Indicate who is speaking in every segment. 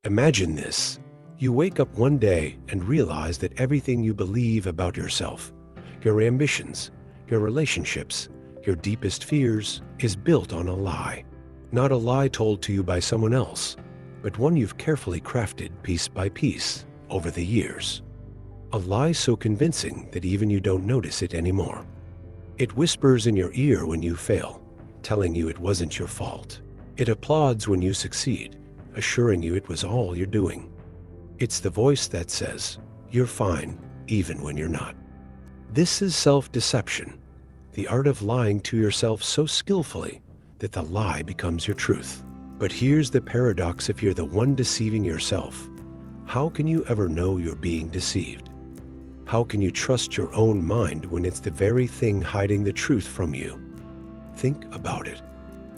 Speaker 1: Imagine this. You wake up one day and realize that everything you believe about yourself, your ambitions, your relationships, your deepest fears, is built on a lie. Not a lie told to you by someone else, but one you've carefully crafted piece by piece over the years. A lie so convincing that even you don't notice it anymore. It whispers in your ear when you fail, telling you it wasn't your fault. It applauds when you succeed, assuring you it was all you're doing. It's the voice that says, you're fine, even when you're not. This is self-deception, the art of lying to yourself so skillfully that the lie becomes your truth. But here's the paradox: if you're the one deceiving yourself, how can you ever know you're being deceived? How can you trust your own mind when it's the very thing hiding the truth from you? Think about it.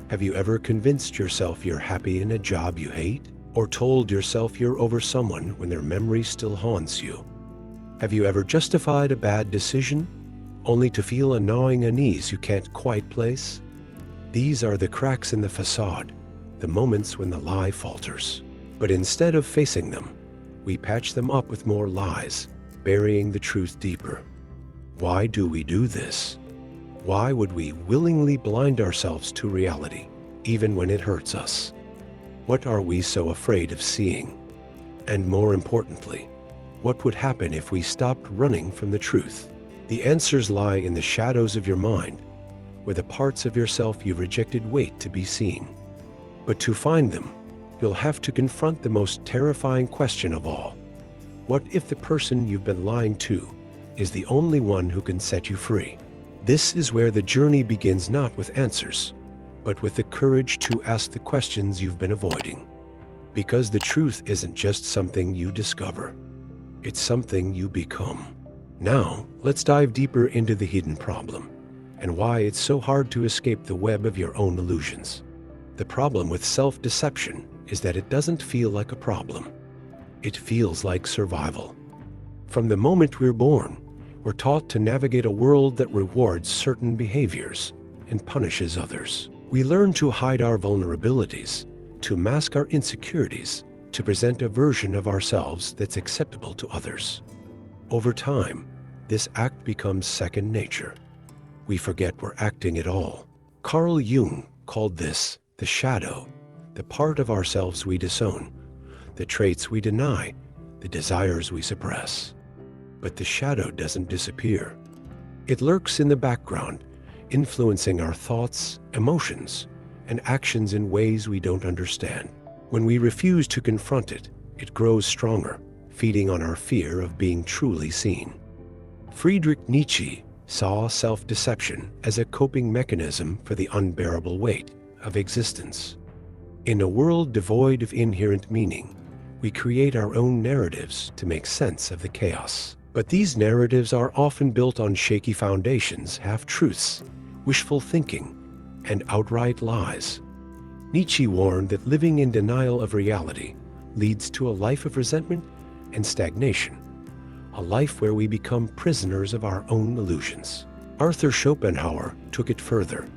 Speaker 1: Have you ever convinced yourself you're happy in a job you hate? Or told yourself you're over someone when their memory still haunts you? Have you ever justified a bad decision, only to feel a gnawing unease you can't quite place? These are the cracks in the facade, the moments when the lie falters. But instead of facing them, we patch them up with more lies, burying the truth deeper. Why do we do this? Why would we willingly blind ourselves to reality, even when it hurts us? What are we so afraid of seeing? And more importantly, what would happen if we stopped running from the truth? The answers lie in the shadows of your mind, where the parts of yourself you rejected wait to be seen. But to find them, you'll have to confront the most terrifying question of all. What if the person you've been lying to is the only one who can set you free? This is where the journey begins, not with answers, but with the courage to ask the questions you've been avoiding. Because the truth isn't just something you discover, it's something you become. Now, let's dive deeper into the hidden problem and why it's so hard to escape the web of your own illusions. The problem with self-deception is that it doesn't feel like a problem. It feels like survival. From the moment we're born, we're taught to navigate a world that rewards certain behaviors and punishes others. We learn to hide our vulnerabilities, to mask our insecurities, to present a version of ourselves that's acceptable to others. Over time, this act becomes second nature. We forget we're acting at all. Carl Jung called this the shadow, the part of ourselves we disown, the traits we deny, the desires we suppress. But the shadow doesn't disappear. It lurks in the background, influencing our thoughts, emotions, and actions in ways we don't understand. When we refuse to confront it, it grows stronger, feeding on our fear of being truly seen. Friedrich Nietzsche saw self-deception as a coping mechanism for the unbearable weight of existence. In a world devoid of inherent meaning, we create our own narratives to make sense of the chaos. But these narratives are often built on shaky foundations, half-truths, wishful thinking, and outright lies. Nietzsche warned that living in denial of reality leads to a life of resentment and stagnation, a life where we become prisoners of our own illusions. Arthur Schopenhauer took it further,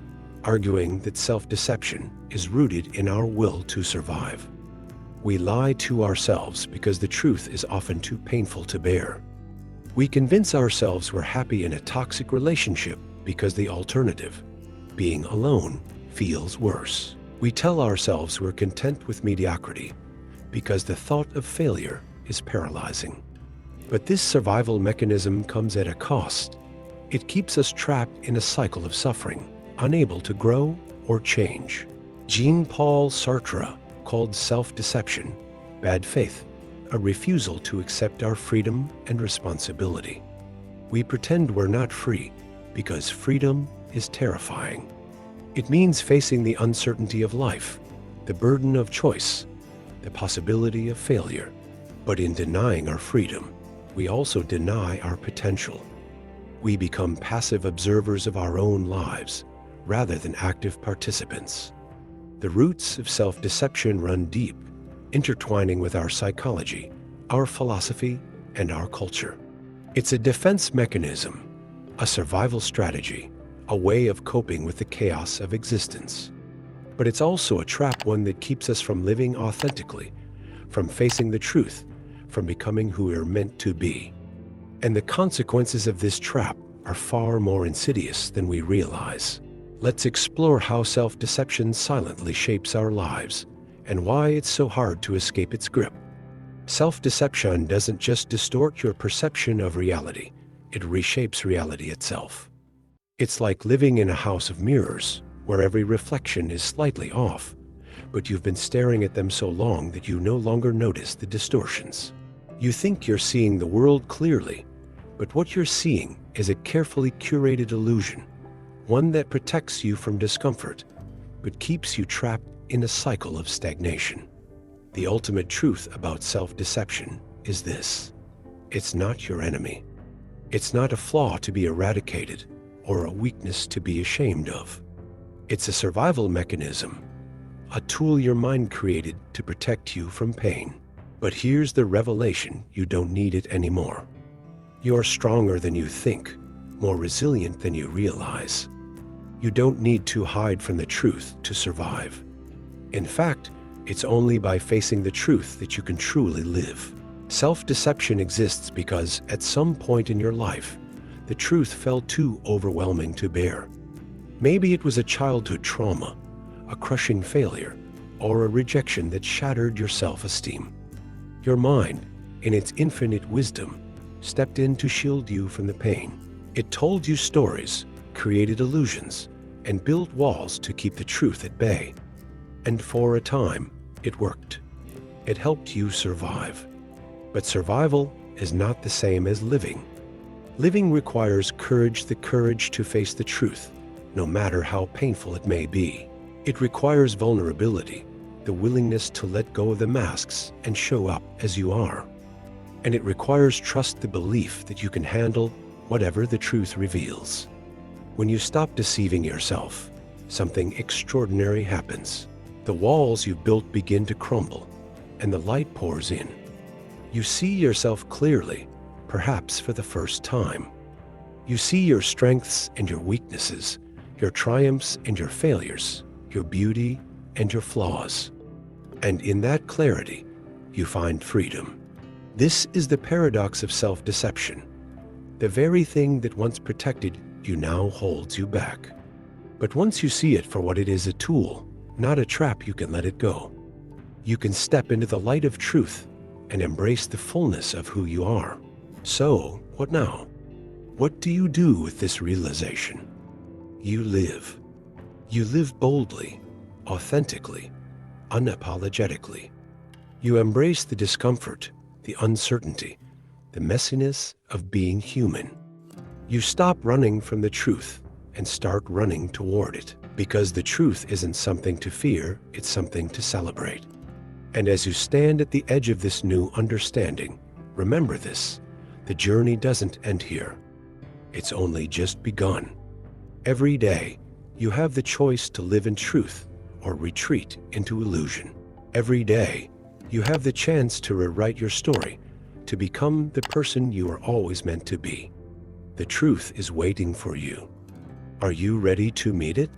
Speaker 1: arguing that self-deception is rooted in our will to survive. We lie to ourselves because the truth is often too painful to bear. We convince ourselves we're happy in a toxic relationship because the alternative, being alone, feels worse. We tell ourselves we're content with mediocrity because the thought of failure is paralyzing. But this survival mechanism comes at a cost. It keeps us trapped in a cycle of suffering, unable to grow or change. Jean-Paul Sartre called self-deception bad faith, a refusal to accept our freedom and responsibility. We pretend we're not free because freedom is terrifying. It means facing the uncertainty of life, the burden of choice, the possibility of failure. But in denying our freedom, we also deny our potential. We become passive observers of our own lives rather than active participants. The roots of self-deception run deep, intertwining with our psychology, our philosophy, and our culture. It's a defense mechanism, a survival strategy, a way of coping with the chaos of existence. But it's also a trap, one that keeps us from living authentically, from facing the truth, from becoming who we're meant to be. And the consequences of this trap are far more insidious than we realize. Let's explore how self-deception silently shapes our lives and why it's so hard to escape its grip. Self-deception doesn't just distort your perception of reality, it reshapes reality itself. It's like living in a house of mirrors, where every reflection is slightly off, but you've been staring at them so long that you no longer notice the distortions. You think you're seeing the world clearly, but what you're seeing is a carefully curated illusion, one that protects you from discomfort, but keeps you trapped in a cycle of stagnation. The ultimate truth about self-deception is this: it's not your enemy. It's not a flaw to be eradicated or a weakness to be ashamed of. It's a survival mechanism, a tool your mind created to protect you from pain. But here's the revelation: you don't need it anymore. You're stronger than you think, more resilient than you realize. You don't need to hide from the truth to survive. In fact, it's only by facing the truth that you can truly live. Self-deception exists because at some point in your life, the truth felt too overwhelming to bear. Maybe it was a childhood trauma, a crushing failure, or a rejection that shattered your self-esteem. Your mind, in its infinite wisdom, stepped in to shield you from the pain. It told you stories, created illusions, and built walls to keep the truth at bay. And for a time, it worked. It helped you survive. But survival is not the same as living. Living requires courage, the courage to face the truth, no matter how painful it may be. It requires vulnerability, the willingness to let go of the masks and show up as you are. And it requires trust, the belief that you can handle whatever the truth reveals. When you stop deceiving yourself, something extraordinary happens. The walls you've built begin to crumble, and the light pours in. You see yourself clearly, perhaps for the first time. You see your strengths and your weaknesses, your triumphs and your failures, your beauty and your flaws. And in that clarity, you find freedom. This is the paradox of self-deception. The very thing that once protected you now holds you back. But once you see it for what it is, a tool, not a trap, you can let it go. You can step into the light of truth and embrace the fullness of who you are. So, what now? What do you do with this realization? You live. You live boldly, authentically, unapologetically. You embrace the discomfort, the uncertainty, the messiness of being human. You stop running from the truth and start running toward it, because the truth isn't something to fear, it's something to celebrate. And as you stand at the edge of this new understanding, remember this: the journey doesn't end here. It's only just begun. Every day, you have the choice to live in truth or retreat into illusion. Every day, you have the chance to rewrite your story, to become the person you are always meant to be. The truth is waiting for you. Are you ready to meet it?